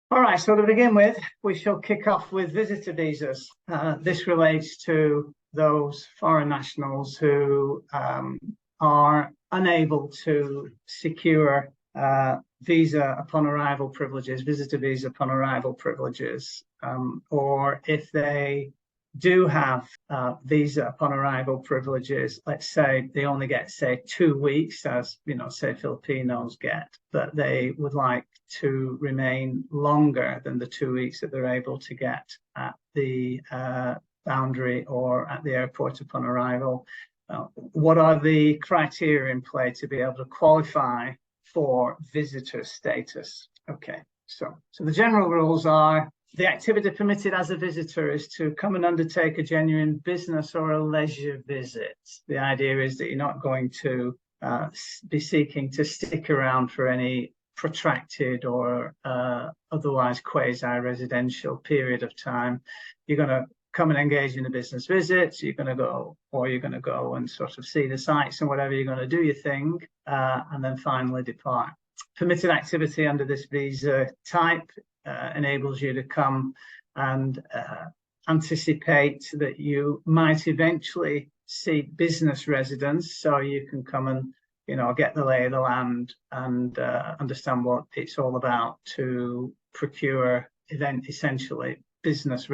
All right, so to begin with, we shall kick off with visitor visas. This relates to those foreign nationals who are unable to secure visa upon arrival privileges, visitor visa upon arrival privileges, or if they do have visa upon arrival privileges, let's say they only get, say, 2 weeks, as say Filipinos get, but they would like to remain longer than the 2 weeks that they're able to get at the boundary or at the airport upon arrival. What are the criteria in play to be able to qualify for visitor status? Okay, so the general rules are: the activity permitted as a visitor is to come and undertake a genuine business or a leisure visit. The idea is that you're not going to be seeking to stick around for any protracted or otherwise quasi-residential period of time. You're going to come and engage in a business visit. You're going to go and sort of see the sights and whatever. You're going to do your thing and then finally depart. Permitted activity under this visa type enables you to come and anticipate that you might eventually see business residence, so you can come and get the lay of the land and understand what it's all about to procure essentially business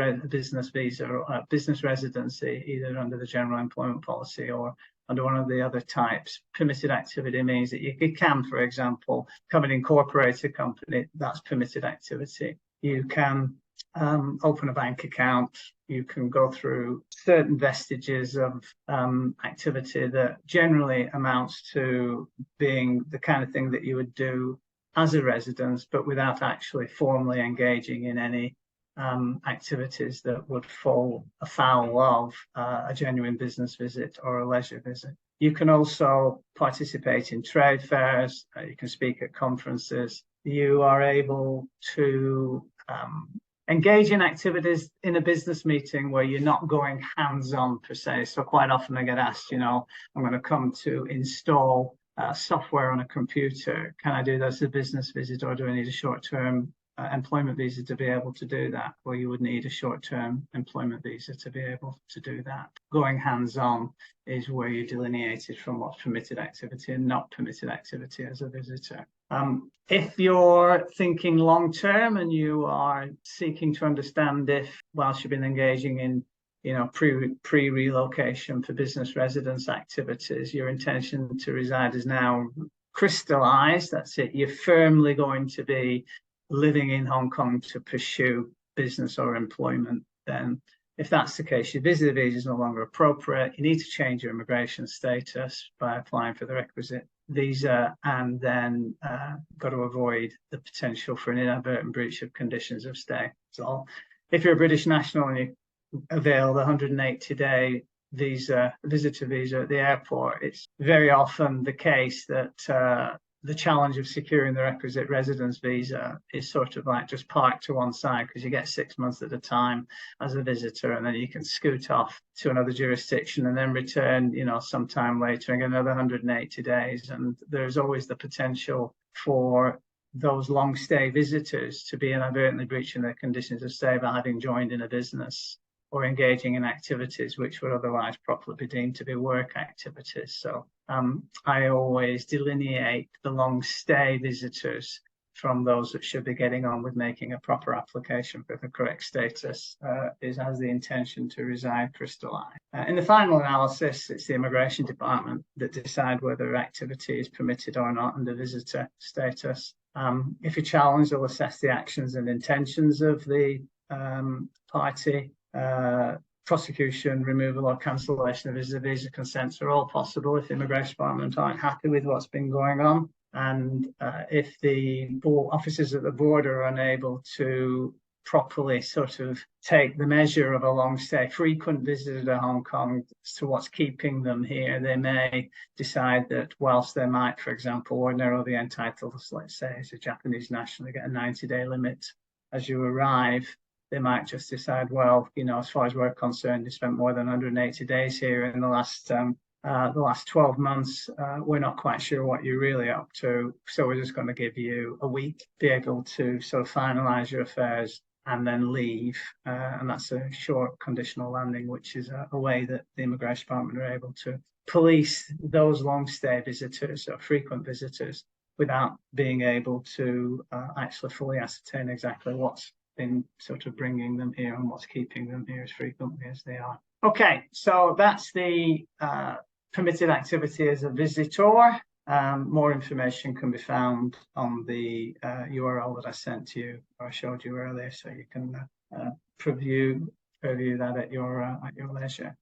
visa or business residency, either under the general employment policy or under one of the other types. Permitted activity means that you can, for example, come and incorporate a company. That's permitted activity. You can open a bank account. You can go through certain vestiges of activity that generally amounts to being the kind of thing that you would do as a resident, but without actually formally engaging in any activities that would fall afoul of a genuine business visit or a leisure visit. You can also participate in trade fairs. You can speak at conferences. You are able to engage in activities in a business meeting where you're not going hands-on per se. So quite often I get asked, I'm going to come to install software on a computer. Can I do that as a business visit, or do I need a short-term employment visa to be able to do that? Well, you would need a short-term employment visa to be able to do that. Going hands-on is where you're delineated from what's permitted activity and not permitted activity as a visitor. If you're thinking long-term and you are seeking to understand if, whilst you've been engaging in pre-relocation for business residence activities, your intention to reside is now crystallized, that's it, you're firmly going to be living in Hong Kong to pursue business or employment, then if that's the case, your visitor visa is no longer appropriate. You need to change your immigration status by applying for the requisite visa, and then got to avoid the potential for an inadvertent breach of conditions of stay. So if you're a British national and you avail the 180-day visitor visa at the airport, it's very often the case that the challenge of securing the requisite residence visa is sort of like just parked to one side, because you get 6 months at a time as a visitor, and then you can scoot off to another jurisdiction and then return, sometime later and get another 180 days. And there's always the potential for those long stay visitors to be inadvertently breaching their conditions of stay by having joined in a business or engaging in activities which would otherwise properly be deemed to be work activities. So I always delineate the long stay visitors from those that should be getting on with making a proper application for the correct status, has the intention to reside crystallized. In the final analysis, it's the immigration department that decide whether activity is permitted or not under visitor status. If you're challenged, they'll assess the actions and intentions of the party. Prosecution, removal or cancellation of visa consents are all possible if the immigration department aren't happy with what's been going on. And if the officers at the border are unable to properly sort of take the measure of a long stay, frequent visitor to Hong Kong as to what's keeping them here, they may decide that whilst they might, for example, ordinarily be entitled, let's say, as a Japanese national, to get a 90-day limit as you arrive, they might just decide, well, as far as we're concerned, you spent more than 180 days here in the last the last 12 months, we're not quite sure what you're really up to. So we're just going to give you a week, be able to sort of finalise your affairs and then leave. And that's a short conditional landing, which is a way that the Immigration Department are able to police those long stay visitors or frequent visitors without being able to actually fully ascertain exactly what's been sort of bringing them here and what's keeping them here as frequently as they are. Okay, so that's the permitted activity as a visitor. More information can be found on the URL that I sent to you, or I showed you earlier, so you can preview that at your leisure.